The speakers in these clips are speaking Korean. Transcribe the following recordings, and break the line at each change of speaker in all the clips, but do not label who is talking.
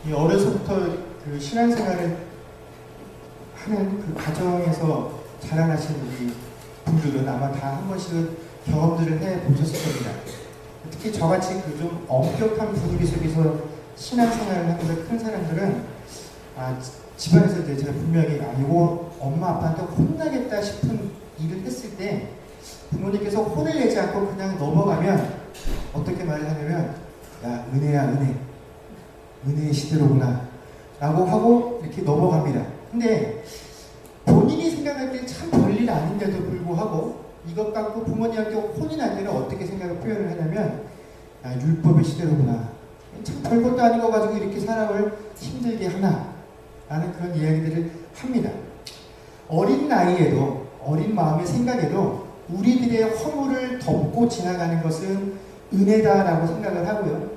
이 어려서부터 그 신앙생활을 하는 그 과정에서 자라나신 우리 분들은 아마 다 한 번씩은 경험들을 해 보셨을 겁니다. 특히 저같이 그 좀 엄격한 분위기 속에서 신앙생활을 하면서 큰 사람들은 집안에서 이제 제가 분명히 이거 엄마 아빠한테 혼나겠다 싶은 일을 했을 때 부모님께서 혼을 내지 않고 그냥 넘어가면 어떻게 말을 하냐면 야 은혜야 은혜의 시대로구나 라고 하고 이렇게 넘어갑니다. 근데 본인이 생각할 때 참 별일 아닌데도 불구하고 이것 갖고 부모님한테 혼이 날 때는 어떻게 생각을 표현을 하냐면 율법의 시대로구나 참 별것도 아닌 거 가지고 이렇게 사람을 힘들게 하나 라는 그런 이야기들을 합니다. 어린 나이에도 어린 마음의 생각에도 우리들의 허물을 덮고 지나가는 것은 은혜다라고 생각을 하고요.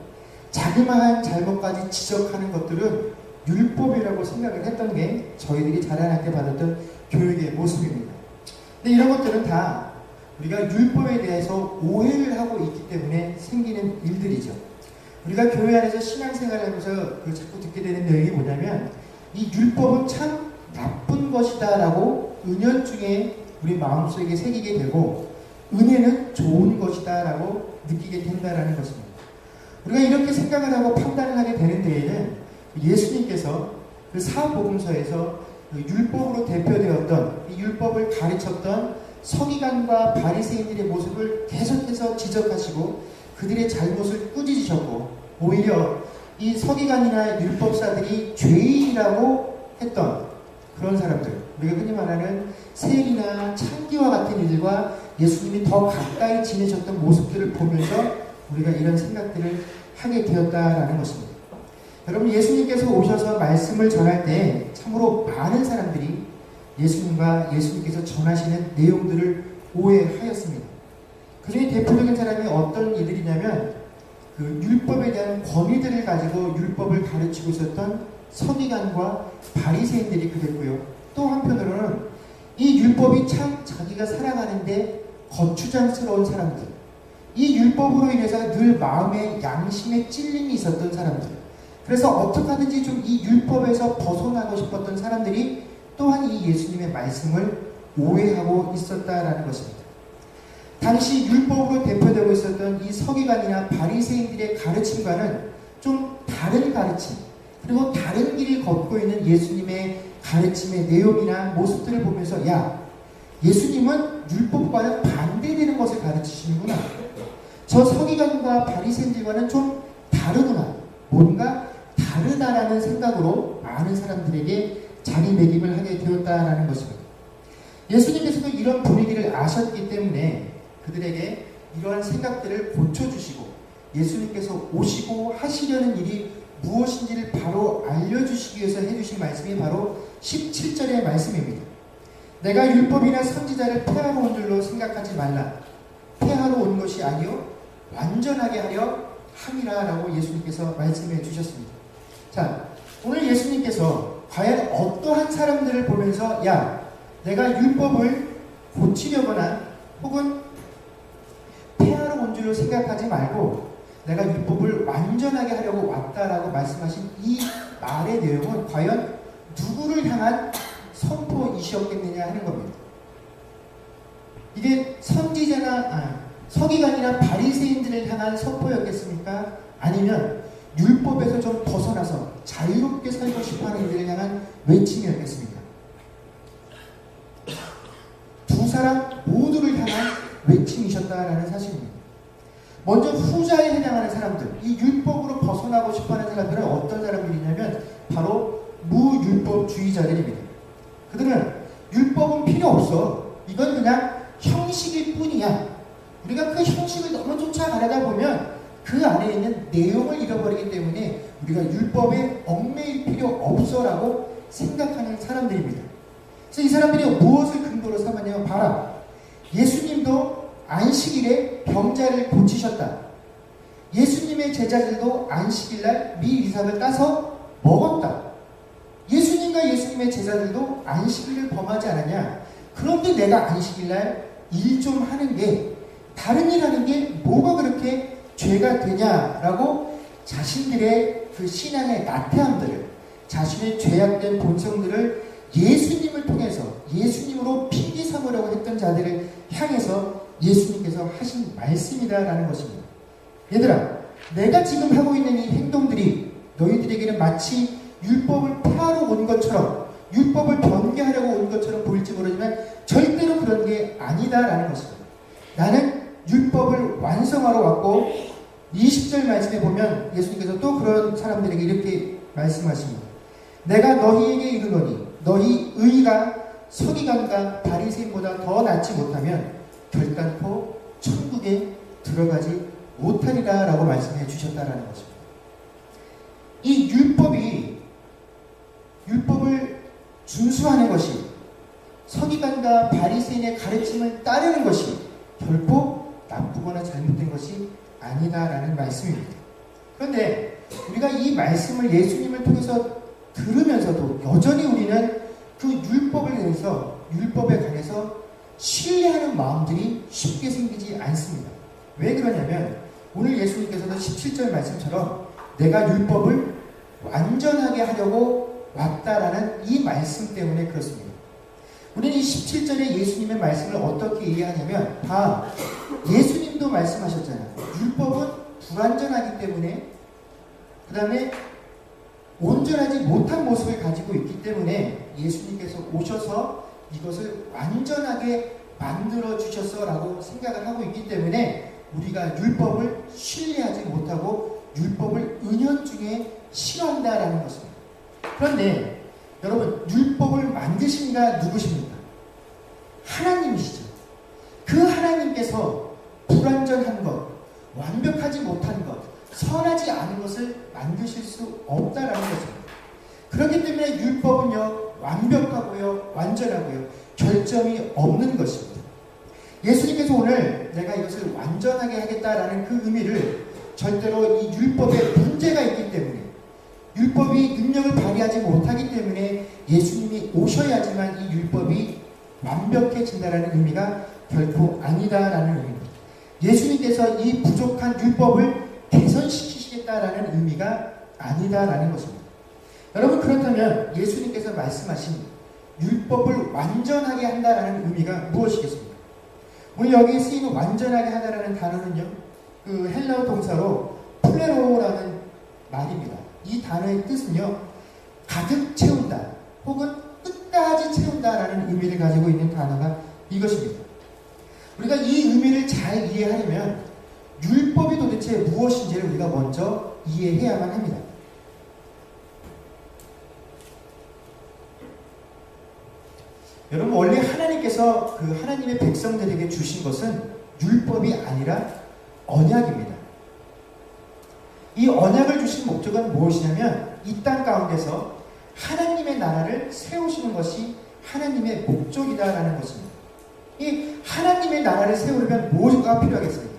자그마한 잘못까지 지적하는 것들은 율법이라고 생각을 했던 게 저희들이 자라날 때 받았던 교육의 모습입니다. 근데 이런 것들은 다 우리가 율법에 대해서 오해를 하고 있기 때문에 생기는 일들이죠. 우리가 교회 안에서 신앙생활을 하면서 자꾸 듣게 되는 내용이 뭐냐면 이 율법은 참 나쁜 것이다 라고 은연중에 우리 마음속에 새기게 되고 은혜는 좋은 것이다 라고 느끼게 된다는 것입니다. 우리가 이렇게 생각을 하고 판단을 하게 되는 데에는 예수님께서 그 사복음서에서 그 율법으로 대표되었던 이 율법을 가르쳤던 서기관과 바리새인들의 모습을 계속해서 지적하시고 그들의 잘못을 꾸짖으셨고 오히려 이 서기관이나 율법사들이 죄인이라고 했던 그런 사람들, 우리가 흔히 말하는 세리나 창기와 같은 이들과 예수님이 더 가까이 지내셨던 모습들을 보면서 우리가 이런 생각들을 하게 되었다라는 것입니다. 여러분, 예수님께서 오셔서 말씀을 전할 때 참으로 많은 사람들이 예수님과 예수님께서 전하시는 내용들을 오해하였습니다. 그 중에 대표적인 사람이 어떤 이들이냐면 그 율법에 대한 권위들을 가지고 율법을 가르치고 있었던 서기관과 바리새인들이 그랬고요. 또 한편으로는 이 율법이 참 자기가 살아가는데 거추장스러운 사람들, 이 율법으로 인해서 늘 마음에 양심에 찔림이 있었던 사람들, 그래서 어떻게 하든지 좀 이 율법에서 벗어나고 싶었던 사람들이 또한 이 예수님의 말씀을 오해하고 있었다라는 것입니다. 당시 율법으로 대표되고 있었던 이 서기관이나 바리새인들의 가르침과는 좀 다른 가르침, 그리고 다른 길을 걷고 있는 예수님의 가르침의 내용이나 모습들을 보면서 야, 예수님은 율법과는 반대되는 것을 가르치시는구나. 저 서기관과 바리새인들과는 좀 다르구나. 뭔가 다르다라는 생각으로 많은 사람들에게 자리매김을 하게 되었다라는 것입니다. 예수님께서도 이런 분위기를 아셨기 때문에 그들에게 이러한 생각들을 고쳐주시고 예수님께서 오시고 하시려는 일이 무엇인지를 바로 알려주시기 위해서 해주신 말씀이 바로 17절의 말씀입니다. 내가 율법이나 선지자를 폐하러 온 줄로 생각하지 말라. 폐하러 온 것이 아니요 완전하게 하려 함이라 라고 예수님께서 말씀해 주셨습니다. 자, 오늘 예수님께서 과연 어떠한 사람들을 보면서 야, 내가 율법을 고치려거나 혹은 폐하러 온 줄로 생각하지 말고 내가 율법을 완전하게 하려고 왔다라고 말씀하신 이 말의 내용은 과연 누구를 향한 선포이셨겠느냐 하는 겁니다. 이게 서기관이나 바리새인들을 향한 선포였겠습니까? 아니면 율법에서 좀 벗어나서 자유롭게 살고 싶어하는 이들을 향한 외침이었겠습니까? 두 사람 모두를 향한 외침이셨다라는 사실입니다. 먼저 후자에 해당하는 사람들, 이 율법으로 벗어나고 싶어하는 사람들은 어떤 사람들이냐면 바로 무율법주의자들입니다. 그들은 율법은 필요 없어. 이건 그냥 형식일 뿐이야. 우리가 그 형식을 너무 쫓아가려다 보면 그 안에 있는 내용을 잃어버리기 때문에 우리가 율법에 얽매일 필요 없어라고 생각하는 사람들입니다. 그래서 이 사람들이 무엇을 근거로 삼았냐면 봐라. 예수님도 안식일에 병자를 고치셨다. 예수님의 제자들도 안식일날 밀이삭을 따서 먹었다. 예수님과 예수님의 제자들도 안식일을 범하지 않았냐? 그런데 내가 안식일날 일 좀 하는 게 다른 일 하는 게 뭐가 그렇게 죄가 되냐라고 자신들의 그 신앙의 나태함들을, 자신의 죄악된 본성들을 예수님을 통해서 예수님으로 핑계 삼으려고 했던 자들을 향해서 예수님께서 하신 말씀이다라는 것입니다. 얘들아, 내가 지금 하고 있는 이 행동들이 너희들에게는 마치 율법을 폐하러 온 것처럼, 율법을 변개하려고 온 것처럼 보일지 모르지만 절대로 그런 게 아니다라는 것입니다. 나는 율법을 완성하러 왔고, 20절 말씀에 보면 예수님께서 또 그런 사람들에게 이렇게 말씀하십니다. 내가 너희에게 이르노니 너희 의가 서기관과 바리새인보다 더 낫지 못하면 결단코 천국에 들어가지 못하리라 라고 말씀해 주셨다라는 것입니다. 이 율법을 준수하는 것이, 서기관과 바리새인의 가르침을 따르는 것이 결코 나쁘거나 잘못된 것이 아니다라는 말씀입니다. 그런데 우리가 이 말씀을 예수님을 통해서 들으면서도 여전히 우리는 그 율법에 관해서 신뢰하는 마음들이 쉽게 생기지 않습니다. 왜 그러냐면 오늘 예수님께서는 17절 말씀처럼 내가 율법을 완전하게 하려고 왔다라는 이 말씀 때문에 그렇습니다. 우리는 이 17절의 예수님의 말씀을 어떻게 이해하냐면, 예수님도 말씀하셨잖아요. 율법은 불완전하기 때문에, 그 다음에 온전하지 못한 모습을 가지고 있기 때문에 예수님께서 오셔서 이것을 완전하게 만들어 주셨어 라고 생각을 하고 있기 때문에 우리가 율법을 신뢰하지 못하고 율법을 은연중에 싫어한다라는 것입니다. 그런데 여러분, 율법을 만드신 이가 누구십니까? 하나님이시죠. 그 하나님께서 불완전한 것, 완벽하지 못한 것, 선하지 않은 것을 만드실 수 없다라는 것입니다. 그렇기 때문에 율법은요, 완벽하고요, 완전하고요, 결점이 없는 것입니다. 예수님께서 오늘 내가 이것을 완전하게 하겠다라는 그 의미를, 절대로 이 율법에 문제가 있기 때문에, 율법이 능력을 발휘하지 못하기 때문에 예수님이 오셔야지만 이 율법이 완벽해진다라는 의미가 결코 아니다라는 의미입니다. 예수님께서 이 부족한 율법을 개선시키시겠다라는 의미가 아니다라는 것입니다. 여러분, 그렇다면 예수님께서 말씀하신 율법을 완전하게 한다라는 의미가 무엇이겠습니까? 오늘 여기에 쓰이는 완전하게 하다라는 단어는요, 그 헬라어 동사로 플레로라는 말입니다. 이 단어의 뜻은요, 가득 채운다 혹은 끝까지 채운다라는 의미를 가지고 있는 단어가 이것입니다. 우리가 이 의미를 잘 이해하려면 율법이 도대체 무엇인지를 우리가 먼저 이해해야만 합니다. 여러분, 원래 하나님께서 그 하나님의 백성들에게 주신 것은 율법이 아니라 언약입니다. 이 언약을 주신 목적은 무엇이냐면, 이 땅 가운데서 하나님의 나라를 세우시는 것이 하나님의 목적이다라는 것입니다. 이 하나님의 나라를 세우려면 뭐가 필요하겠습니까?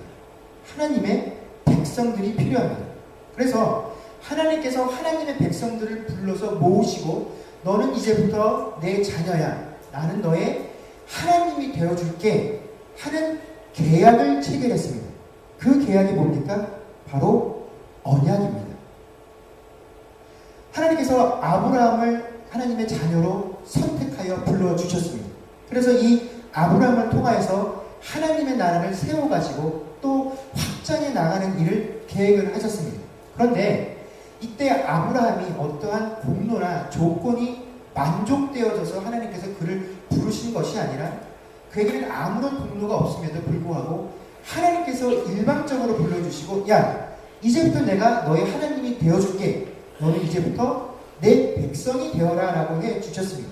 하나님의 백성들이 필요합니다. 그래서 하나님께서 하나님의 백성들을 불러서 모으시고, 너는 이제부터 내 자녀야, 나는 너의 하나님이 되어줄게 하는 계약을 체결했습니다. 그 계약이 뭡니까? 바로 언약입니다. 하나님께서 아브라함을 하나님의 자녀로 선택하여 불러주셨습니다. 그래서 이 아브라함을 통하여서 하나님의 나라를 세워가지고 또 확장해 나가는 일을 계획을 하셨습니다. 그런데 이때 아브라함이 어떠한 공로나 조건이 만족되어져서 하나님께서 그를 부르신 것이 아니라, 그에게는 아무런 공로가 없음에도 불구하고 하나님께서 일방적으로 불러주시고, 야, 이제부터 내가 너의 하나님이 되어줄게, 너는 이제부터 내 백성이 되어라 라고 해주셨습니다.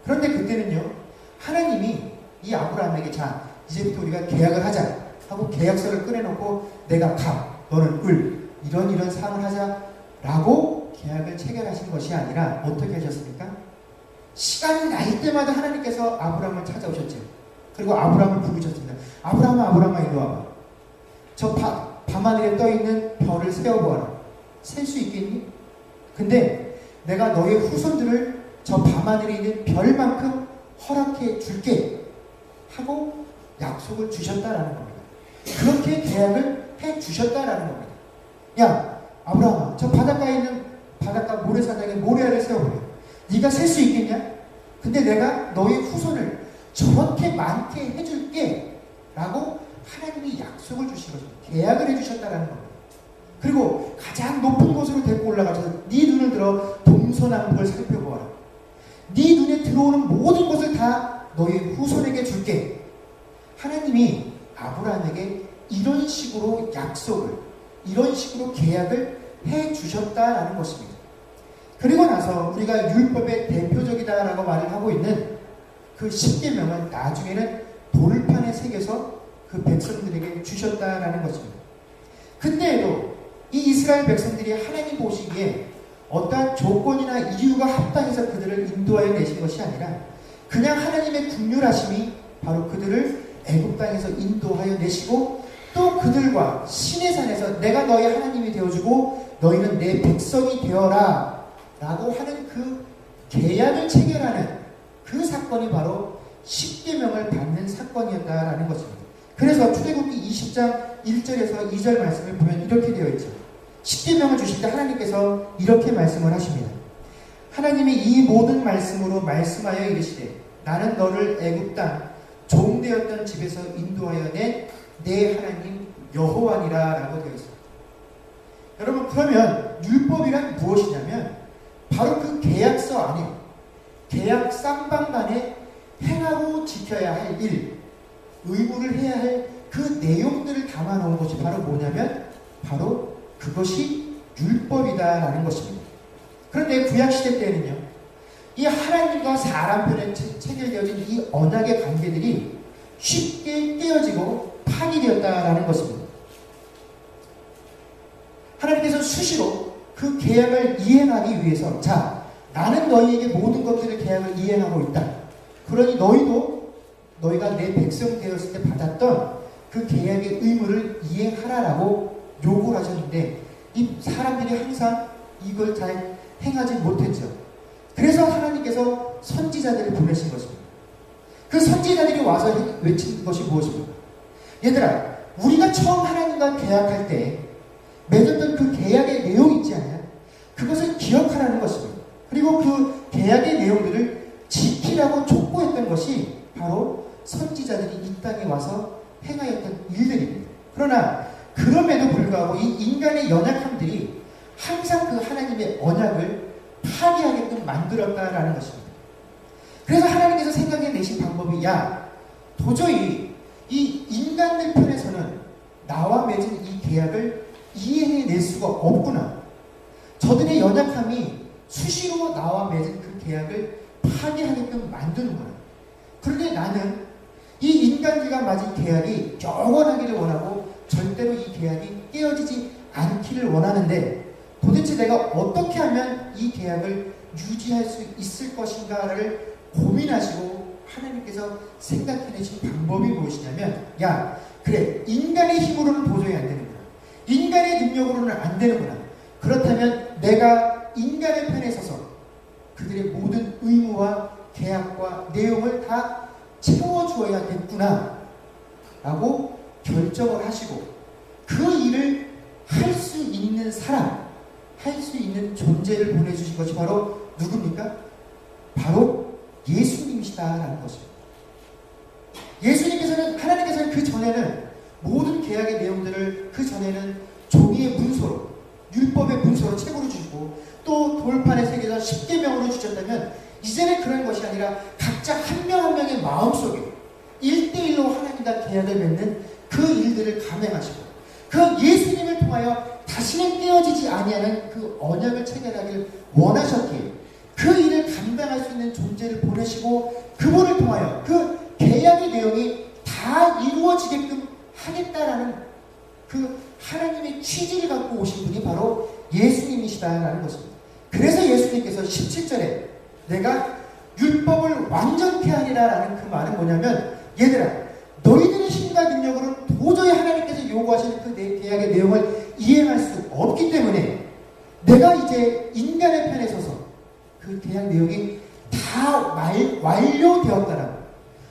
그런데 그때는요, 하나님이 이 아브라함에게, 자, 이제부터 우리가 계약을 하자 하고 계약서를 꺼내놓고 내가 가, 너는 이런 사항을 하자 라고 계약을 체결하신 것이 아니라 어떻게 하셨습니까? 시간이 날 때마다 하나님께서 아브라함을 찾아오셨죠. 그리고 아브라함을 부르셨습니다. 아브라함아 이리 와봐. 저 밤하늘에 떠있는 별을 세어보아라. 셀 수 있겠니? 근데 내가 너의 후손들을 저 밤하늘에 있는 별만큼 허락해 줄게 하고 약속을 주셨다라는 겁니다. 그렇게 계약을 해 주셨다라는 겁니다. 야, 아브라함아, 저 바닷가에 있는 바닷가 모래사장에 모래알을 세워버려. 네가 셀 수 있겠냐? 근데 내가 너의 후손을 저렇게 많게 해줄게 라고 하나님이 약속을 주신 거죠. 계약을 해주셨다라는 겁니다. 그리고 가장 높은 곳으로 데리고 올라가셔서 네 눈을 들어 동서남북을 살펴보아라. 네 눈에 들어오는 모든 것을 다 너의 후손에게 줄게. 하나님이 아브라함에게 이런 식으로 약속을, 이런 식으로 계약을 해주셨다라는 것입니다. 그리고 나서 우리가 율법의 대표적이다라고 말을 하고 있는 그 10계명은 나중에는 돌판에 새겨서 그 백성들에게 주셨다라는 것입니다. 근데에도 이 이스라엘 백성들이 하나님 보시기에 어떠한 조건이나 이유가 합당해서 그들을 인도하여 내신 것이 아니라 그냥 하나님의 긍휼하심이 바로 그들을 애굽 땅에서 인도하여 내시고 또 그들과 신의 산에서 내가 너희 하나님이 되어주고 너희는 내 백성이 되어라 라고 하는 그 계약을 체결하는 그 사건이 바로 10계명을 받는 사건이었다라는 것입니다. 그래서 출애굽기 20장 1절에서 2절 말씀을 보면 이렇게 되어 있죠. 10계명을 주실 때 하나님께서 이렇게 말씀을 하십니다. 하나님이 이 모든 말씀으로 말씀하여 이르시되 나는 너를 애굽 땅 종되었던 집에서 인도하여 낸 내 하나님 여호와니라 라고 되어 있습니다. 여러분, 그러면 율법이란 무엇이냐면 바로 그 계약서 안에 계약 쌍방간에 행하고 지켜야 할 일, 의무를 해야 할 그 내용들을 담아놓은 것이 바로 뭐냐면 바로 그것이 율법이다라는 것입니다. 그런데 구약시대 때는요, 이 하나님과 사람 편에 체결되어진 이 언약의 관계들이 쉽게 깨어지고 파기되었다라는 것입니다. 하나님께서 수시로 그 계약을 이행하기 위해서 자, 나는 너희에게 모든 것들을 계약을 이행하고 있다. 그러니 너희가 내 백성 되었을 때 받았던 그 계약의 의무를 이행하라라고 요구를 하셨는데 이 사람들이 항상 이걸 잘 행하지 못했죠. 그래서 하나님께서 선지자들을 보내신 것입니다. 그 선지자들이 와서 외친 것이 무엇입니까? 얘들아, 우리가 처음 하나님과 계약할 때 맺었던 그 계약의 내용이 있지 않냐? 그것을 기억하라는 것입니다. 그리고 그 계약의 내용들을 지키라고 촉구했던 것이 바로 선지자들이 이 땅에 와서 행하였던 일들입니다. 그러나 그럼에도 불구하고 이 인간의 연약함들이 항상 그 하나님의 언약을 파괴하게끔 만들었다라는 것입니다. 그래서 하나님께서 생각해내신 방법이 도저히 이 인간들 편에서는 나와 맺은 이 계약을 이행해낼 수가 없구나. 저들의 연약함이 수시로 나와 맺은 그 계약을 파괴하게끔 만드는구나. 그런데 나는 이 인간들과 맺은 계약이 영원하기를 원하고 절대로 이 계약이 깨어지지 않기를 원하는데 도대체 내가 어떻게 하면 이 계약을 유지할 수 있을 것인가를 고민하시고 하나님께서 생각해내신 방법이 무엇이냐면 그래, 인간의 힘으로는 도저히 안 되는구나. 인간의 능력으로는 안 되는구나. 그렇다면 내가 인간의 편에 서서 그들의 모든 의무와 계약과 내용을 다 채워주어야겠구나 라고 결정을 하시고 그 일을 할 수 있는 사람, 할 수 있는 존재를 보내주신 것이 바로 누굽니까? 바로 예수님이시다라는 것입니다. 하나님께서는 그 전에는 모든 계약의 내용들을 그 전에는 종이의 문서로, 율법의 문서로 책으로 주시고 또 돌판에 새겨서 10계명으로 주셨다면 이제는 그런 것이 아니라 각자 한 명 한 명의 마음속에 1대1로 하나님과 계약을 맺는 그 일들을 감행하시고 그 예수님을 통하여 다시는 깨어지지 아니하는 그 언약을 체결하기를 원하셨기에 그 일을 감당할 수 있는 존재를 보내시고 그분을 통하여 그 계약의 내용이 다 이루어지게끔 하겠다라는 그 하나님의 취지를 갖고 오신 분이 바로 예수님이시다라는 것입니다. 그래서 예수님께서 17절에 내가 율법을 완전케 하리라라는 그 말은 뭐냐면 얘들아, 너희들의 힘과 능력으로는 도저히 하나님께서 요구하시는 그 계약의 내용을 이행할 수 없기 때문에 내가 이제 인간의 편에 서서 그 계약 내용이 다 완료되었다라고,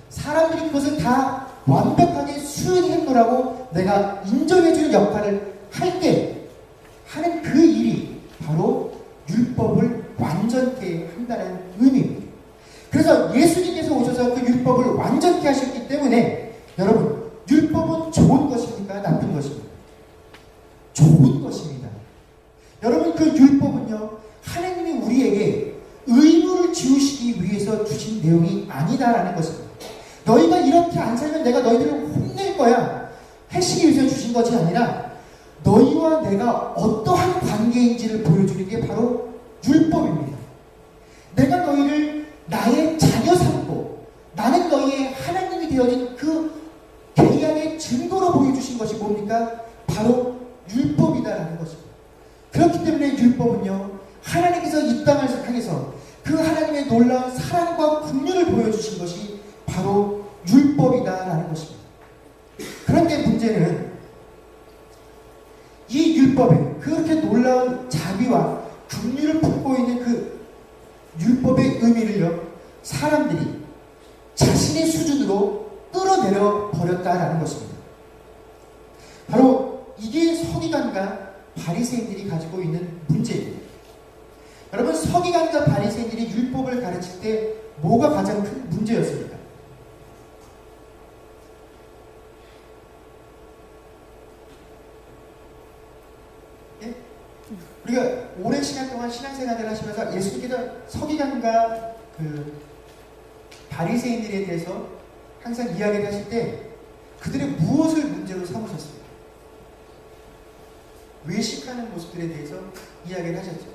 사람들이 그것을 다 완벽하게 수행했노라고 내가 인정해주는 역할을 할 때 하는 그 일이 바로 율법을 완전케 한다는 의미입니다. 그래서 예수님께서 오셔서 그 율법을 완전케 하셨기 때문에 여러분, 율법은 좋은 것입니까? 나쁜 것입니까? 좋은 것입니다. 여러분, 그 율법은요, 하나님이 우리에게 의무를 지우시기 위해서 주신 내용이 아니다라는 것입니다. 너희가 이렇게 안 살면 내가 너희들을 혼낼 거야 하시기 위해서 주신 것이 아니라 너희와 내가 어떠한 관계인지를 보여주는 게 바로 율법입니다. 내가 너희를 나의 자녀 삼고 나는 너희의 하나님이 되어진 그 계약의 증거로 보여주신 것이 뭡니까? 바로 율법이다라는 것입니다. 그렇기 때문에 율법은요, 하나님께서 이 땅을 향해서 그 하나님의 놀라운 사랑과 긍휼을 보여주신 것이 바로 율법이다라는 것입니다. 그런데 문제는 이 율법에 그렇게 놀라운 자비와 긍휼을 품고 있는 그 율법의 의미를요, 사람들이 자신의 수준으로 끌어내려 버렸다라는 것입니다. 바로 이게 서기관과 바리새인들이 가지고 있는 문제입니다. 여러분, 서기관과 바리새인들이 율법을 가르칠 때 뭐가 가장 큰 문제였습니까? 예? 우리가 오랜 시간 동안 신앙생활을 하시면서 예수님께서 서기관과 그 바리새인들에 대해서 항상 이야기를 하실 때 그들의 무엇을 문제로 삼으셨습니까? 외식하는 모습들에 대해서 이야기를 하셨죠.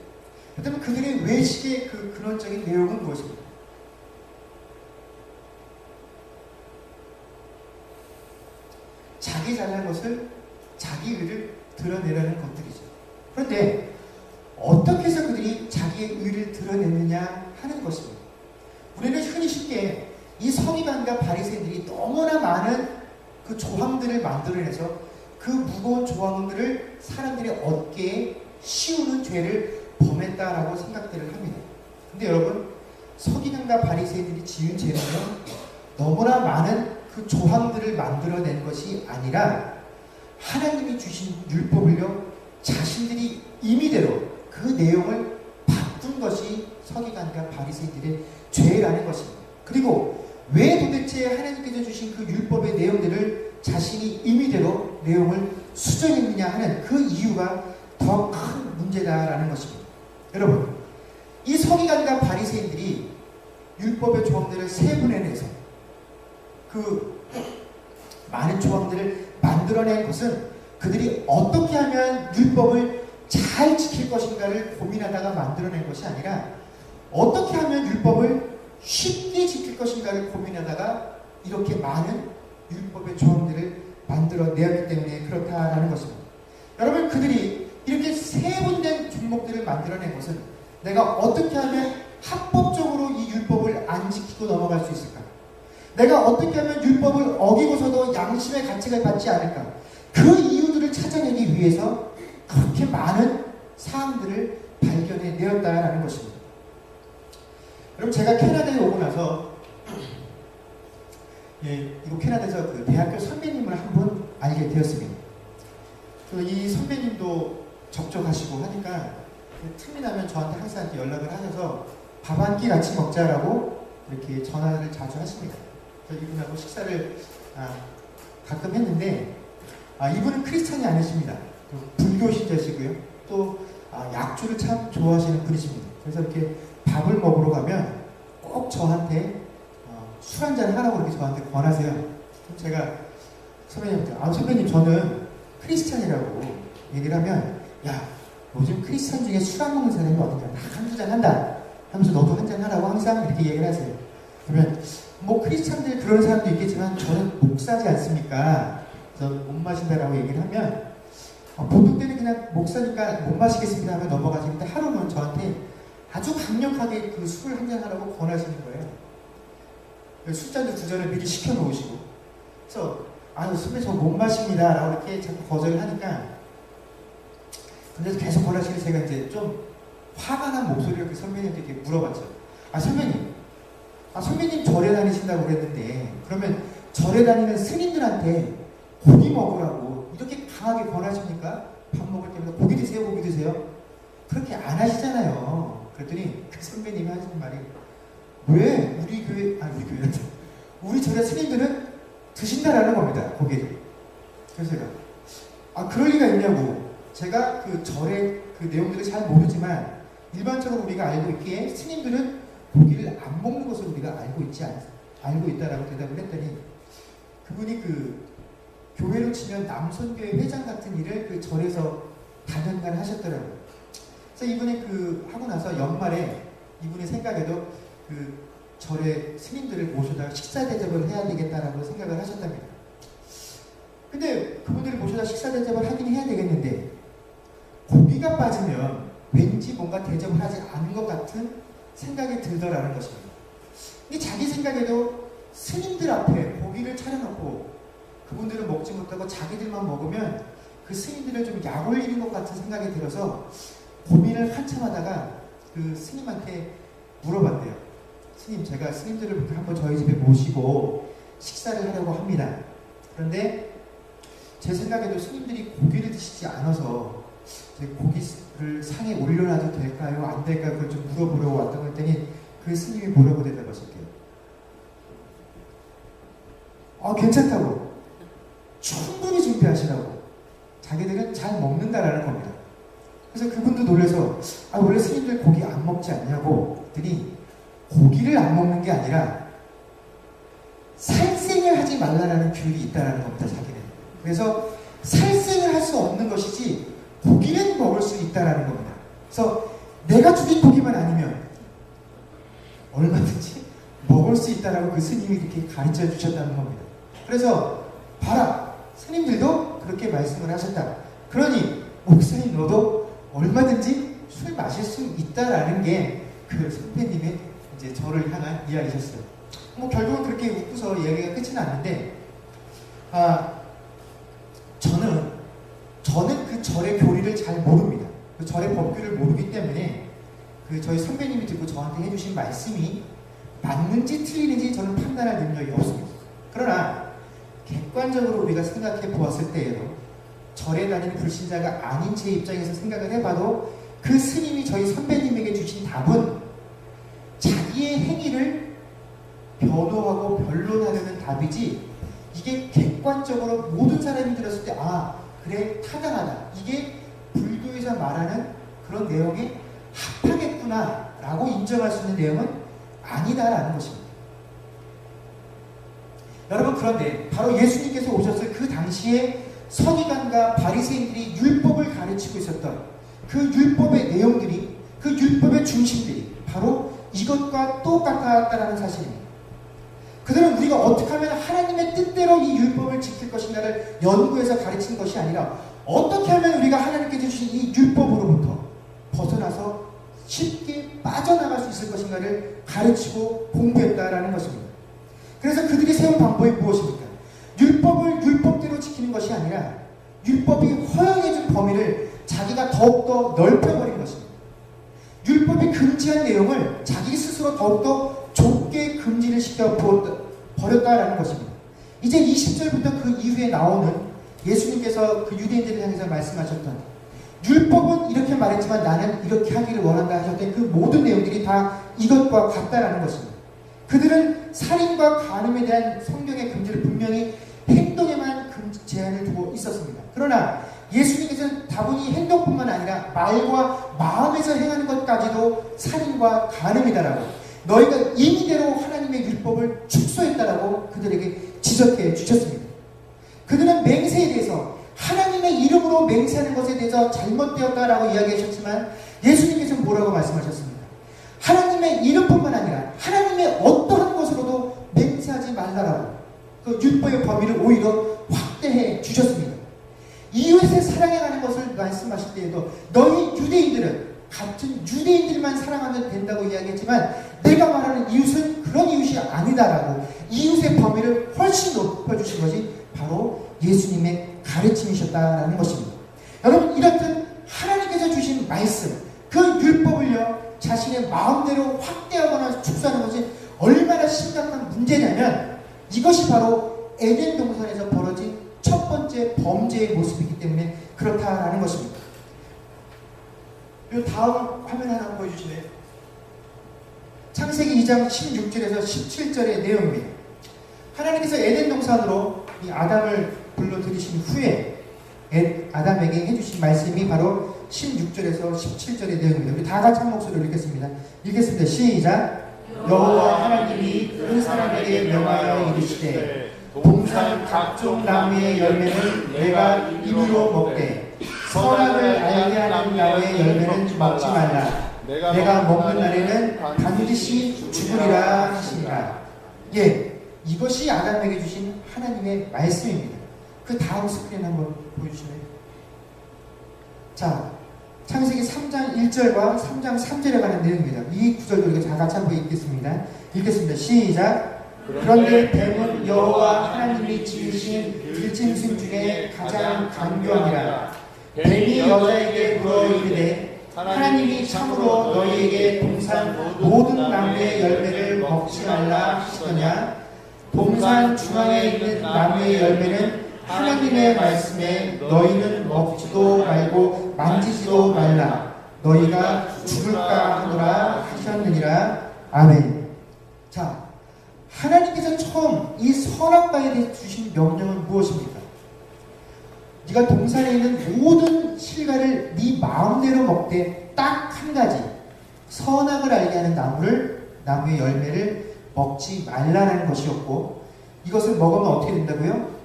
그렇다면 그들의 외식의 그 근원적인 내용은 무엇입니까? 자기 잘난 것을, 자기 의를 드러내라는 것들이죠. 그런데 어떻게 해서 그들이 자기의 의를 드러내느냐 하는 것입니다. 우리는 흔히 쉽게 이 서기관과 바리새인들이 너무나 많은 그 조항들을 만들어내서 그 무거운 조항들을 사람들의 어깨에 씌우는 죄를 범했다라고 생각들을 합니다. 근데 여러분, 서기관과 바리새인들이 지은 죄는요, 너무나 많은 그 조항들을 만들어낸 것이 아니라 하나님이 주신 율법을요, 자신들이 임의대로 그 내용을 바꾼 것이 서기관과 바리새인들의 죄라는 것입니다. 그리고 왜 도대체 하나님께서 주신 그 율법의 내용들을 자신이 임의대로 내용을 수정했느냐 하는 그 이유가 더 큰 문제다라는 것입니다. 여러분, 이 서기관과 바리새인들이 율법의 조항들을 세분해내서 그 많은 조항들을 만들어낸 것은 그들이 어떻게 하면 율법을 잘 지킬 것인가를 고민하다가 만들어낸 것이 아니라 어떻게 하면 율법을 쉽게 지킬 것인가를 고민하다가 이렇게 많은 율법의 조항들을 만들어내었기 때문에 그렇다라는 것입니다. 여러분, 그들이 이렇게 세분된 종목들을 만들어낸 것은 내가 어떻게 하면 합법적으로 이 율법을 안 지키고 넘어갈 수 있을까? 내가 어떻게 하면 율법을 어기고서도 양심의 가책을 받지 않을까? 그 이유들을 찾아내기 위해서 그렇게 많은 사항들을 발견해내었다라는 것입니다. 여러분, 제가 캐나다에 오고 나서 이곳 캐나다에서 그 대학교 선배님을 한 분 알게 되었습니다. 이 선배님도 접촉하시고 하니까 틈이 나면 저한테 항상 이렇게 연락을 하셔서 밥 한 끼 같이 먹자라고 이렇게 전화를 자주 하십니다. 이분하고 식사를 가끔 했는데 이분은 크리스찬이 아니십니다. 불교 신자시고요. 또 약주를 참 좋아하시는 분이십니다. 그래서 이렇게 밥을 먹으러 가면 꼭 저한테 술 한잔 하라고 이렇게 저한테 권하세요. 그럼 제가 선배님한테 선배님, 저는 크리스찬이라고 얘기를 하면, 야, 요즘 크리스찬 중에 술 안 먹는 사람이 어딘가 다 한두 잔 한다 하면서 너도 한잔 하라고 항상 이렇게 얘기를 하세요. 그러면 뭐 크리스찬들 그런 사람도 있겠지만 저는 목사지 않습니까? 그래서 못 마신다라고 얘기를 하면 보통 때는 그냥 목사니까 못 마시겠습니다 하면 넘어가시는데 하루는 저한테 아주 강력하게 그 술을 한잔 하라고 권하시는 거예요. 술잔도 2잔을 미리 시켜놓으시고, 그래서 선배 저 못 마십니다 라고 이렇게 자꾸 거절을 하니까, 근데 계속 권하시니까 제가 이제 좀 화가 난 목소리로 그 선배님한테 이렇게 물어봤죠. 선배님 절에 다니신다고 그랬는데 그러면 절에 다니는 스님들한테 고기 먹으라고 이렇게 강하게 권하십니까? 밥 먹을 때마다 고기 드세요, 고기 드세요? 그렇게 안 하시잖아요. 그랬더니 그 선배님이 하시는 말이, 왜 우리 교회, 우리 절의 스님들은 드신다라는 겁니다, 고기를. 그래서 제가 그럴 리가 있냐고. 제가 그 절의 그 내용들을 잘 모르지만 일반적으로 우리가 알고 있기에 스님들은 고기를 안 먹는 것을 우리가 알고 있다라고 대답을 했더니, 그분이 그 교회로 치면 남선교회 회장 같은 일을 그 절에서 단연간 하셨더라고요. 그래서 이분이 그 하고 나서 연말에 이분의 생각에도 그 절의 스님들을 모셔다 식사 대접을 해야 되겠다라고 생각을 하셨답니다. 근데 그분들을 모셔다 식사 대접을 하긴 해야 되겠는데 고기가 빠지면 왠지 뭔가 대접을 하지 않은 것 같은 생각이 들더라는 것입니다. 근데 자기 생각에도 스님들 앞에 고기를 차려놓고 그분들은 먹지 못하고 자기들만 먹으면 그 스님들을 좀 약 올리는 것 같은 생각이 들어서 고민을 한참 하다가 그 스님한테 물어봤대요. 스님, 제가 스님들을 한번 저희 집에 모시고 식사를 하려고 합니다. 그런데 제 생각에도 스님들이 고기를 드시지 않아서 제 고기를 상에 올려놔도 될까요? 안 될까요? 그걸 좀 물어보려고 왔다고 했더니 그 스님이 뭐라고 대답하실게요? 괜찮다고. 충분히 준비하시라고. 자기들은 잘 먹는다라는 겁니다. 그래서 그분도 놀라서 원래 스님들 고기 안 먹지 않냐고 했더니 고기를 안 먹는 게 아니라 살생을 하지 말라라는 규율이 있다라는 겁니다. 자기는. 그래서 살생을 할 수 없는 것이지 고기는 먹을 수 있다라는 겁니다. 그래서 내가 죽인 고기만 아니면 얼마든지 먹을 수 있다라고 그 스님이 이렇게 가르쳐 주셨다는 겁니다. 그래서 봐라, 스님들도 그렇게 말씀을 하셨다. 그러니 목사님 너도 얼마든지 술 마실 수 있다라는 게 그 선배님의 이제 저를 향한 이야기셨어요. 결국은 그렇게 웃고서 이야기가 끝이 났는데, 저는 그 절의 교리를 잘 모릅니다. 그 절의 법규를 모르기 때문에 그 저희 선배님이 듣고 저한테 해주신 말씀이 맞는지 틀리는지 저는 판단할 능력이 없습니다. 그러나 객관적으로 우리가 생각해 보았을 때에도 절에 다니는 불신자가 아닌 제 입장에서 생각을 해봐도 그 스님이 저희 선배님에게 주신 답은 자기의 행위를 변호하고 변론하려는 답이지, 이게 객관적으로 모든 사람이 들었을 때 그래, 타당하다, 이게 불교에서 말하는 그런 내용에 합하겠구나 라고 인정할 수 있는 내용은 아니다라는 것입니다. 여러분, 그런데 바로 예수님께서 오셨을 그 당시에 서기관과 바리새인들이 율법을 가르치고 있었던 그 율법의 내용들이, 그 율법의 중심들이 바로 이것과 똑같았다라는 사실입니다. 그들은 우리가 어떻게 하면 하나님의 뜻대로 이 율법을 지킬 것인가를 연구해서 가르치는 것이 아니라 어떻게 하면 우리가 하나님께서 주신 이 율법으로부터 벗어나서 쉽게 빠져나갈 수 있을 것인가를 가르치고 공부했다라는 것입니다. 그래서 그들이 세운 방법이 무엇입니까? 율법을 율법대로 지키는 것이 아니라 율법이 허용해준 범위를 자기가 더욱더 넓혀버린 것입니다. 율법이 금지한 내용을 자기 스스로 더욱더 좁게 금지를 시켜버렸다라는 것입니다. 이제 20절부터 그 이후에 나오는 예수님께서 그 유대인들을 향해서 말씀하셨던, 율법은 이렇게 말했지만 나는 이렇게 하기를 원한다 하셨던 그 모든 내용들이 다 이것과 같다라는 것입니다. 그들은 살인과 간음에 대한 성경의 금지를 분명히 행동에만 제한을 두고 있었습니다. 그러나 예수님께서는 다분히 행동뿐만 아니라 말과 마음에서 행하는 것까지도 살인과 간음이다라고, 너희가 임의대로 하나님의 율법을 축소했다라고 그들에게 지적해 주셨습니다. 그들은 맹세에 대해서 하나님의 이름으로 맹세하는 것에 대해서 잘못되었다라고 이야기하셨지만 예수님께서는 뭐라고 말씀하셨습니까? 하나님의 이름뿐만 아니라 하나님의 어떠한 것으로도 맹세하지 말라라고 그 율법의 범위를 오히려 확대해 주셨습니다. 이웃을 사랑해가는 것을 말씀하실 때에도 너희 유대인들은 같은 유대인들만 사랑하면 된다고 이야기했지만 내가 말하는 이웃은 그런 이웃이 아니다라고 이웃의 범위를 훨씬 높여주신 것이 바로 예수님의 가르침이셨다라는 것입니다. 여러분, 이렇듯 하나님께서 주신 말씀, 그 율법을요 자신의 마음대로 확대하거나 축소하는 것이 얼마나 심각한 문제냐면 이것이 바로 에덴 동산에서 벌어진 첫 번째 범죄의 모습이기 때문에 그렇다라는 것입니다. 이 다음 화면 하나 보여주시네요. 창세기 2장 16절에서 17절의 내용입니다. 하나님께서 에덴 동산으로 이 아담을 불러들이신 후에 아담에게 해주신 말씀이 바로 16절에서 17절의 내용입니다. 우리 다 같이 한 목소리로 읽겠습니다. 읽겠습니다. 시작. 여호와 하나님이 그 사람에게 명하여 이르시되 동산 각종 나무의 열매는 내가 임의로 먹되 선악을 알게 하는 나무의 열매는 먹지 말라. 내가 먹는 날에는 반드시 죽으리라 하시니라. 예, 이것이 아담에게 주신 하나님의 말씀입니다. 그 다음 스크린 한번 보여주시나요? 자, 창세기 3장 1절과 3장 3절에 관한 내용입니다. 이 구절도 우리가 다 같이 한번 읽겠습니다. 시작. 그런데 뱀은 여호와 하나님이 지으신 들짐승 중에 가장 간교하니라. 뱀이 여자에게 물어 이르되 하나님이 참으로 너희에게 동산 모든 나무의 열매를 먹지 말라 하시더냐. 동산 중앙에 있는 나무의 열매는 하나님의 말씀에 너희는 먹지도 말고 만지지도 말라. 너희가 죽을까 하노라 하셨느니라. 아멘. 자, 하나님께서 처음 이 선악과에 대해 주신 명령은 무엇입니까? 네가 동산에 있는 모든 실과를 네 마음대로 먹되 딱 한 가지, 선악을 알게 하는 나무의 열매를 먹지 말라는 것이었고, 이것을 먹으면 어떻게 된다고요?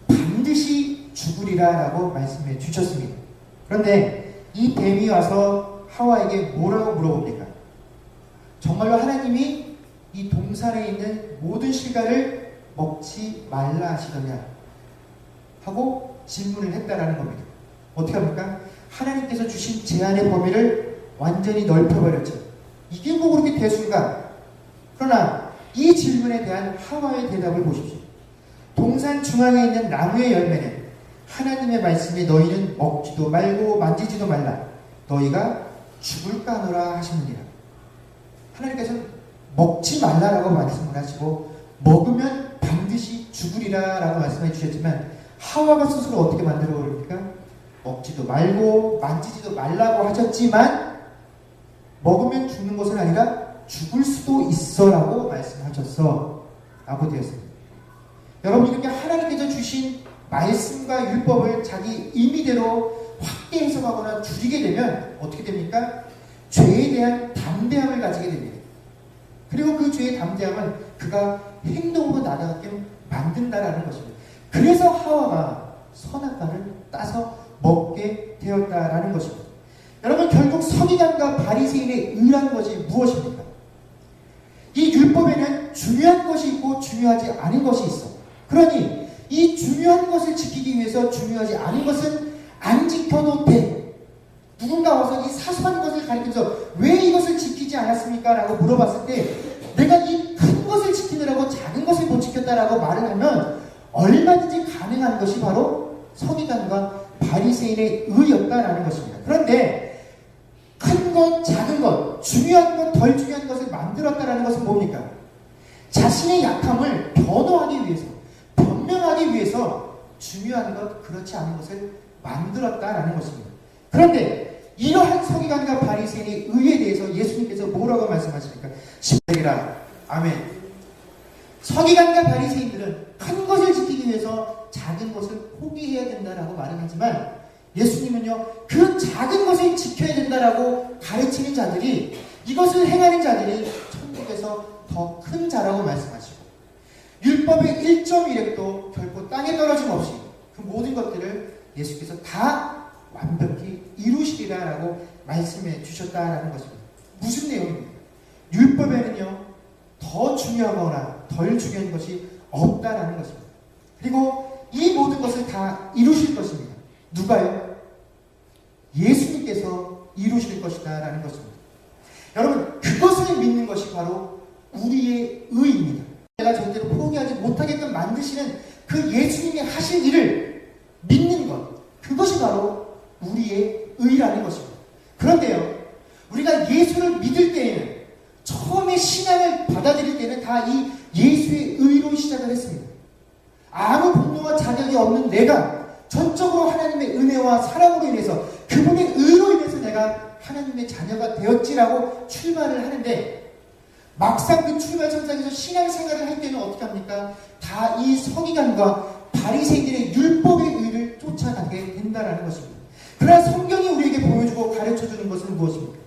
반드시 죽으리라 라고 말씀해 주셨습니다. 그런데 이 뱀이 와서 하와에게 뭐라고 물어봅니까? 정말로 하나님이 이 동산에 있는 모든 실과를 먹지 말라 하시더냐 하고 질문을 했다라는 겁니다. 어떻게 합니까? 하나님께서 주신 제한의 범위를 완전히 넓혀버렸죠. 이게 뭐 그렇게 대수인가? 그러나 이 질문에 대한 하와의 대답을 보십시오. 동산 중앙에 있는 나무의 열매는 하나님의 말씀에 너희는 먹지도 말고 만지지도 말라. 너희가 죽을까 하노라 하시느니라. 하나님께서는 먹지 말라라고 말씀을 하시고 먹으면 반드시 죽으리라 라고 말씀해 주셨지만, 하와가 스스로 어떻게 만들어 버립니까? 먹지도 말고 만지지도 말라고 하셨지만 먹으면 죽는 것은 아니라 죽을 수도 있어 라고 말씀하셨어 라고 되었습니다. 여러분, 이렇게 하나님께서 주신 말씀과 율법을 자기 임의대로 확대 해석하거나 줄이게 되면 어떻게 됩니까? 죄에 대한 담대함을 가지게 됩니다. 그리고 그 죄의 담대함은 그가 행동으로 나아가게 만든다라는 것입니다. 그래서 하와가 선악과를 따서 먹게 되었다라는 것입니다. 여러분, 결국 서기관과 바리새인의 의라는 것이 무엇입니까? 이 율법에는 중요한 것이 있고 중요하지 않은 것이 있어. 그러니 이 중요한 것을 지키기 위해서 중요하지 않은 것은 안 지켜도 돼. 누군가 와서 이 사소한 것을 가리키면서 왜 이것을 지키지 않았습니까? 라고 물어봤을 때 내가 이 큰 것을 지키느라고 작은 것을 못 지켰다라고 말을 하면 얼마든지 가능한 것이 바로 서기관과 바리새인의 의였다라는 것입니다. 그런데 큰 것, 작은 것, 중요한 것, 덜 중요한 것을 만들었다라는 것은 뭡니까? 자신의 약함을 변호하기 위해서, 변명하기 위해서 중요한 것, 그렇지 않은 것을 만들었다라는 것입니다. 그런데 이러한 서기관과 바리새인의 의에 대해서 예수님께서 뭐라고 말씀하십니까? 10절이라. 아멘. 서기관과 바리새인들은 큰 것을 지키기 위해서 작은 것을 포기해야 된다라고 말은 하지만, 예수님은요, 그 작은 것을 지켜야 된다라고 가르치는 자들이, 이것을 행하는 자들이 천국에서 더 큰 자라고 말씀하시고, 율법의 1.1획도 결코 땅에 떨어짐 없이 그 모든 것들을 예수께서 다 완벽히 이루시리라라고 말씀해 주셨다라는 것입니다. 무슨 내용입니까? 율법에는요, 더 중요하거나 덜 중요한 것이 없다라는 것입니다. 그리고 이 모든 것을 다 이루실 것입니다. 누가요? 예수님께서 이루실 것이다 라는 것입니다. 여러분, 그것을 믿는 것이 바로 우리의 의입니다. 내가 절대로 포기하지 못하게끔 만드시는 그 예수님이 하신 일을 믿는 것, 그것이 바로 우리의 의라는 것입니다. 그런데요, 우리가 예수를 믿을 때에는, 처음에 신앙을 받아들일 때는 다 이 예수의 의로 시작을 했습니다. 아무 분노와 자격이 없는 내가 전적으로 하나님의 은혜와 사랑으로 인해서 그분의 의로 인해서 내가 하나님의 자녀가 되었지라고 출발을 하는데 막상 그 출발점상에서 신앙생활을 할 때는 어떻게 합니까? 다 이 서기관과 바리새인들의 율법의 의를 쫓아가게 된다는 것입니다. 그러나 성경이 우리에게 보여주고 가르쳐주는 것은 무엇입니까?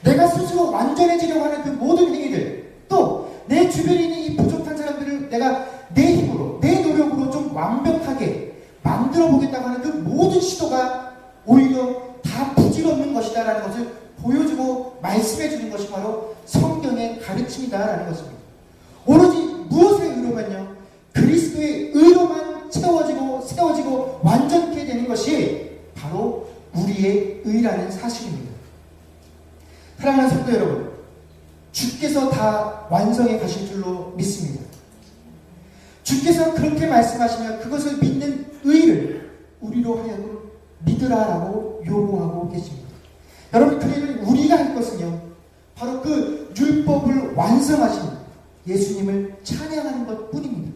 내가 스스로 완전해지려고 하는 그 모든 행위들, 또 내 주변에 있는 이 부족한 사람들을 내가 내 힘으로, 내 노력으로 좀 완벽하게 만들어 보겠다고 하는 그 모든 시도가 오히려 다 부질없는 것이다라는 것을 보여주고 말씀해 주는 것이 바로 성경의 가르침이다라는 것입니다. 오로지 무엇의 의로만요? 그리스도의 의로만 채워지고 세워지고 완전케 되는 것이 바로 우리의 의라는 사실입니다. 사랑하는 성도 여러분, 주께서 다 완성해 가실 줄로 믿습니다. 주께서 그렇게 말씀하시면 그것을 믿는 의를 우리로 하여금 믿으라라고 요구하고 계십니다. 여러분, 그러면 우리가 할 것은요, 바로 그 율법을 완성하신 예수님을 찬양하는 것 뿐입니다.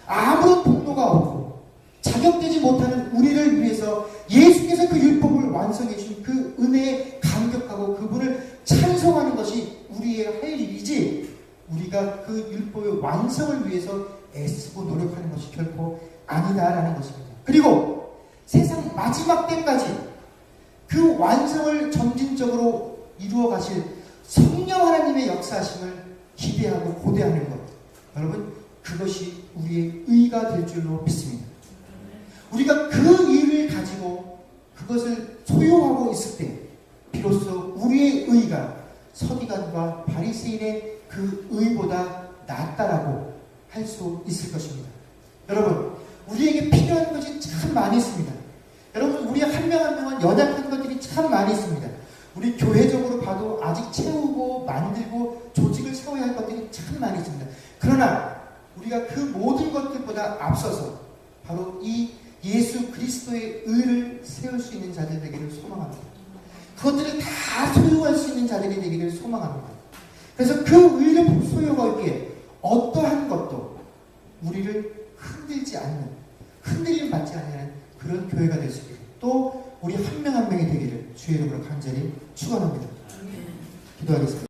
아무런 복도가 없고 자격되지 못하는 우리를 위해서 예수께서 그 율법을 완성해 주신 그 은혜에 감격하고 그분을 찬송하는 것이 우리의 할 일이지, 우리가 그 율법의 완성을 위해서 애쓰고 노력하는 것이 결코 아니다라는 것입니다. 그리고 세상 마지막 때까지 그 완성을 점진적으로 이루어 가실 성령 하나님의 역사하심을 기대하고 고대하는 것, 여러분, 그것이 우리의 의가 될 줄로 믿습니다. 우리가 그 의를 가지고 그것을 소유하고 있을 때 비로소 우리의 의가 서기관과 바리새인의 그 의보다 낫다라고 할 수 있을 것입니다. 여러분, 우리에게 필요한 것이 참 많이 있습니다. 여러분, 우리 한 명 한 명은 연약한 것들이 참 많이 있습니다. 우리 교회적으로 봐도 아직 채우고 만들고 조직을 세워야 할 것들이 참 많이 있습니다. 그러나 우리가 그 모든 것들보다 앞서서 바로 이 예수 그리스도의 의를 세울 수 있는 자들 되기를 소망합니다. 그것들을 다 소유할 수 있는 자들이 되기를 소망합니다. 그래서 그 의를 소유하기에 어떠한 것도 우리를 흔들지 않는, 흔들림 받지 않는 그런 교회가 될 수 있게, 또 우리 한 명 한 명이 되기를 주의 이름으로 간절히 축원합니다. 기도하겠습니다.